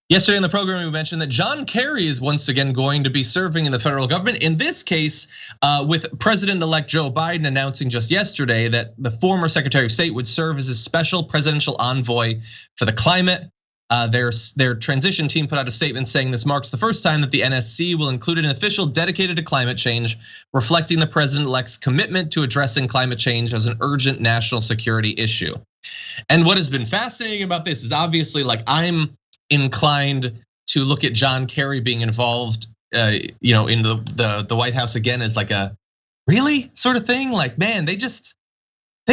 Yesterday in the program, we mentioned that John Kerry is once again going to be serving in the federal government. In this case, with President-elect Joe Biden announcing just yesterday that the former Secretary of State would serve as a special presidential envoy for the climate. Their transition team put out a statement saying this marks the first time that the NSC will include an official dedicated to climate change, reflecting the president-elect's commitment to addressing climate change as an urgent national security issue. And what has been fascinating about this is obviously, like, I'm inclined to look at John Kerry being involved, in the White House again as like a really sort of thing. Like, man, they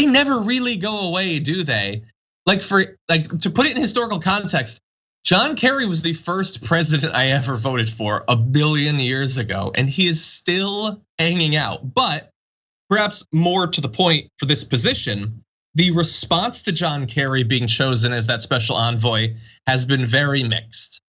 never really go away, do they? To put it in historical context, John Kerry was the first president I ever voted for 1 billion years ago, and he is still hanging out. But perhaps more to the point for this position, the response to John Kerry being chosen as that special envoy has been very mixed.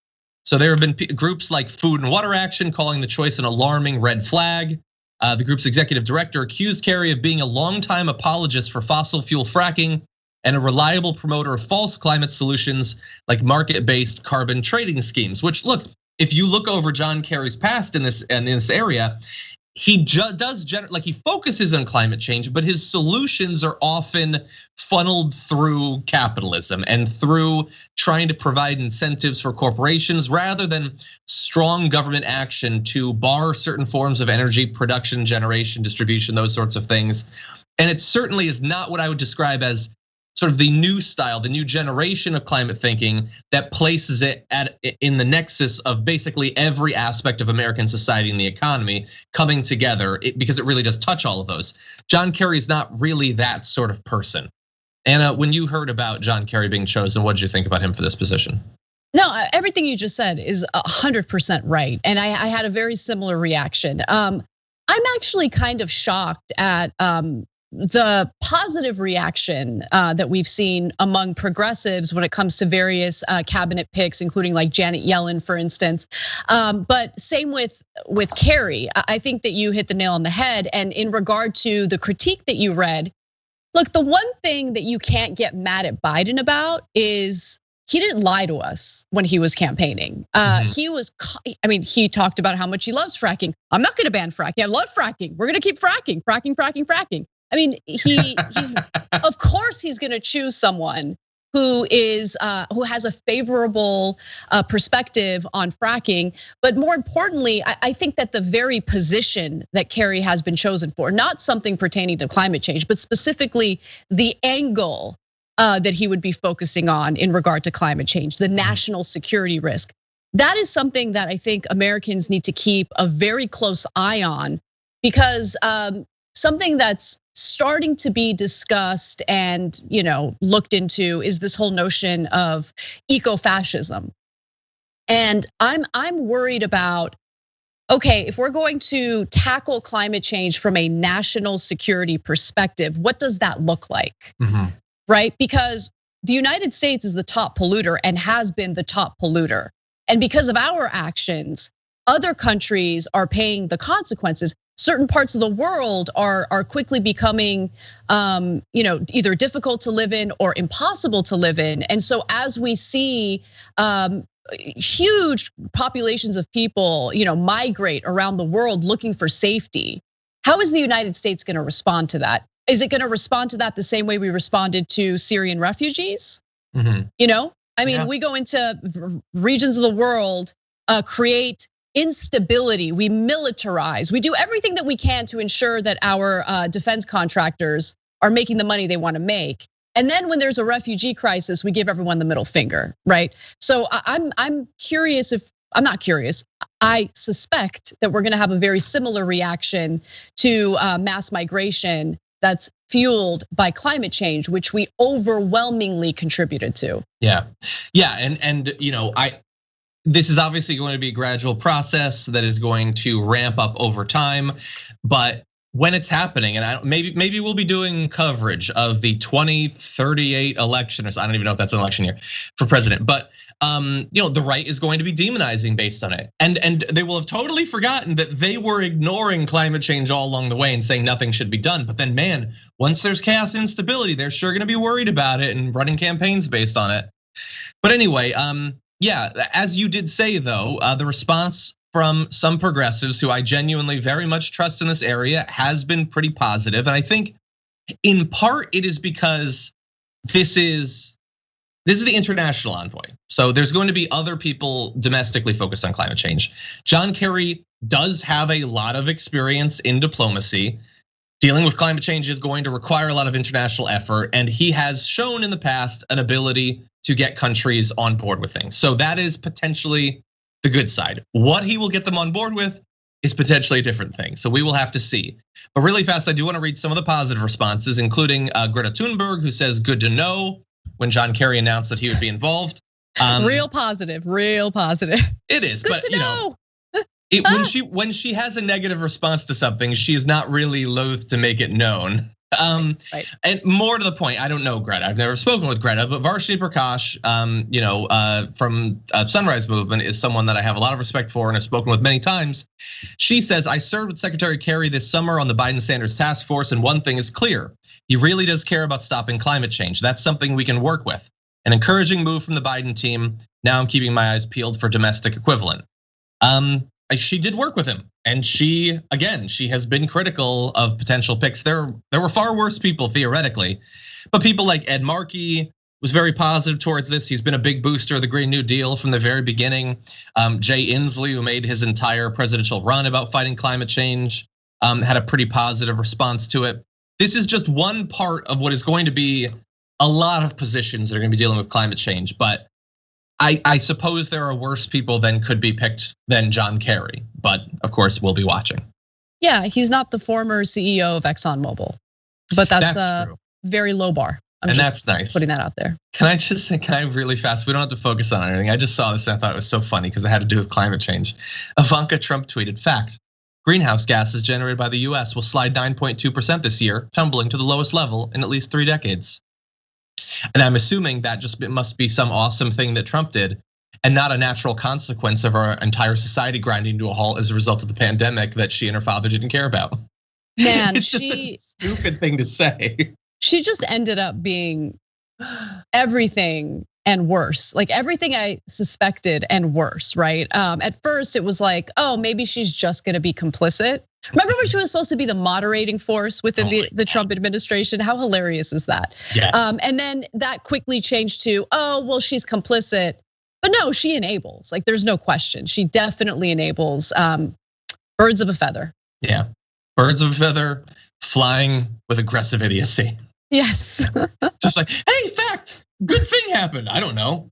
So there have been groups like Food and Water Action calling the choice an alarming red flag. The group's executive director accused Kerry of being a longtime apologist for fossil fuel fracking and a reliable promoter of false climate solutions like market-based carbon trading schemes. Which, look, if you look over John Kerry's past in this area, he he focuses on climate change, but his solutions are often funneled through capitalism and through trying to provide incentives for corporations rather than strong government action to bar certain forms of energy production, generation, distribution, those sorts of things. And it certainly is not what I would describe as sort of the new style, the new generation of climate thinking that places it in the nexus of basically every aspect of American society and the economy coming together, because it really does touch all of those. John Kerry is not really that sort of person. Anna, when you heard about John Kerry being chosen, what did you think about him for this position? No, everything you just said is 100% right, and I had a very similar reaction. I'm actually kind of shocked at the positive reaction that we've seen among progressives when it comes to various cabinet picks, including like Janet Yellen, for instance. But same with Kerry. I think that you hit the nail on the head. And in regard to the critique that you read, look, the one thing that you can't get mad at Biden about is he didn't lie to us when he was campaigning. He talked about how much he loves fracking. I'm not gonna ban fracking, I love fracking. We're gonna keep fracking. I mean, he's of course he's gonna choose someone who has a favorable perspective on fracking. But more importantly, I think that the very position that Kerry has been chosen for, not something pertaining to climate change, but specifically the angle that he would be focusing on in regard to climate change, the national security risk. That is something that I think Americans need to keep a very close eye on, because something that's starting to be discussed and looked into is this whole notion of eco-fascism. And I'm worried about, okay, if we're going to tackle climate change from a national security perspective, what does that look like? Right? Because the United States is the top polluter and has been the top polluter. And because of our actions, other countries are paying the consequences. Certain parts of the world are quickly becoming, either difficult to live in or impossible to live in. And so as we see huge populations of people, migrate around the world looking for safety, how is the United States going to respond to that? Is it going to respond to that the same way we responded to Syrian refugees? We go into regions of the world, create instability, we militarize, we do everything that we can to ensure that our defense contractors are making the money they want to make. And then when there's a refugee crisis, we give everyone the middle finger, right? So I'm curious I'm not curious. I suspect that we're gonna have a very similar reaction to mass migration that's fueled by climate change, which we overwhelmingly contributed to. Yeah, and this is obviously going to be a gradual process that is going to ramp up over time, but when it's happening, and maybe we'll be doing coverage of the 2038 election, or I don't even know if that's an election year for president, but the right is going to be demonizing based on it, and they will have totally forgotten that they were ignoring climate change all along the way and saying nothing should be done. But then, man, once there's chaos and instability, they're sure going to be worried about it and running campaigns based on it. But anyway, Yeah, as you did say though, the response from some progressives who I genuinely very much trust in this area has been pretty positive. And I think in part it is because this is the international envoy. So there's going to be other people domestically focused on climate change. John Kerry does have a lot of experience in diplomacy. Dealing with climate change is going to require a lot of international effort, and he has shown in the past an ability to get countries on board with things. So that is potentially the good side. What he will get them on board with is potentially a different thing. So we will have to see. But really fast, I do want to read some of the positive responses, including Greta Thunberg, who says, good to know, when John Kerry announced that he would be involved. Real positive, real positive. It is, good but to know. When she has a negative response to something, she is not really loath to make it known. Right. And more to the point, I don't know Greta. I've never spoken with Greta, but Varshini Prakash, from Sunrise Movement, is someone that I have a lot of respect for and have spoken with many times. She says, I served with Secretary Kerry this summer on the Biden-Sanders task force, and one thing is clear: he really does care about stopping climate change. That's something we can work with. An encouraging move from the Biden team. Now I'm keeping my eyes peeled for domestic equivalent. She did work with him, and she has been critical of potential picks. There were far worse people theoretically, but people like Ed Markey was very positive towards this. He's been a big booster of the Green New Deal from the very beginning. Jay Inslee, who made his entire presidential run about fighting climate change, had a pretty positive response to it. This is just one part of what is going to be a lot of positions that are going to be dealing with climate change, but I suppose there are worse people than could be picked than John Kerry, but of course we'll be watching. Yeah, he's not the former CEO of ExxonMobil, but that's a true. Very low bar. And that's nice. Putting that out there. Can I really fast? We don't have to focus on anything. I just saw this and I thought it was so funny because it had to do with climate change. Ivanka Trump tweeted, fact, greenhouse gases generated by the US will slide 9.2% this year, tumbling to the lowest level in at least 3 decades. And I'm assuming that just must be some awesome thing that Trump did, and not a natural consequence of our entire society grinding to a halt as a result of the pandemic that she and her father didn't care about. Man, it's just such a stupid thing to say. She just ended up being everything and worse, like everything I suspected and worse, right? At first it was like, oh, maybe she's just gonna be complicit. Remember when she was supposed to be the moderating force within the Trump administration? How hilarious is that? Yes. And then that quickly changed to, oh, well, she's complicit. But no, she enables, like there's no question. She definitely enables birds of a feather. Yeah, birds of a feather flying with aggressive idiocy. Yes. Just like, hey, fact, good thing happened. I don't know.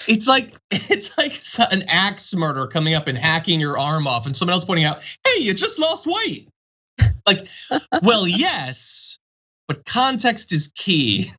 It's like an axe murder coming up and hacking your arm off, and someone else pointing out, hey, you just lost weight. Like, well, yes, but context is key.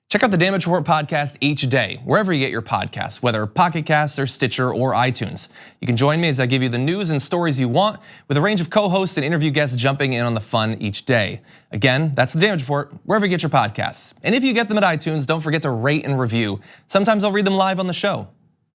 Check out the Damage Report podcast each day, wherever you get your podcasts, whether Pocket Casts or Stitcher or iTunes. You can join me as I give you the news and stories you want, with a range of co-hosts and interview guests jumping in on the fun each day. Again, that's the Damage Report, wherever you get your podcasts. And if you get them at iTunes, don't forget to rate and review. Sometimes I'll read them live on the show.